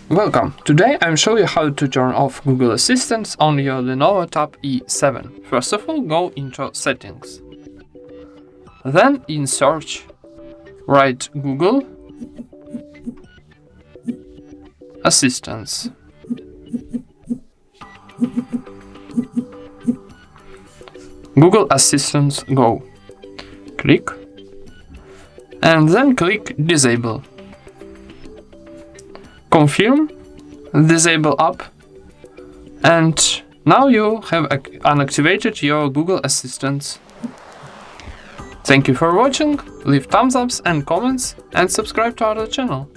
Welcome! Today I'm showing you how to turn off Google Assistant on your LENOVO Tab E7. First of all, go into Settings. Then in Search, write Google Assistance. Google Assistant Go. Click. And then click Disable. Confirm, disable up, and now you have unactivated your Google Assistant. Thank you for watching, leave thumbs ups and comments, and subscribe to our channel.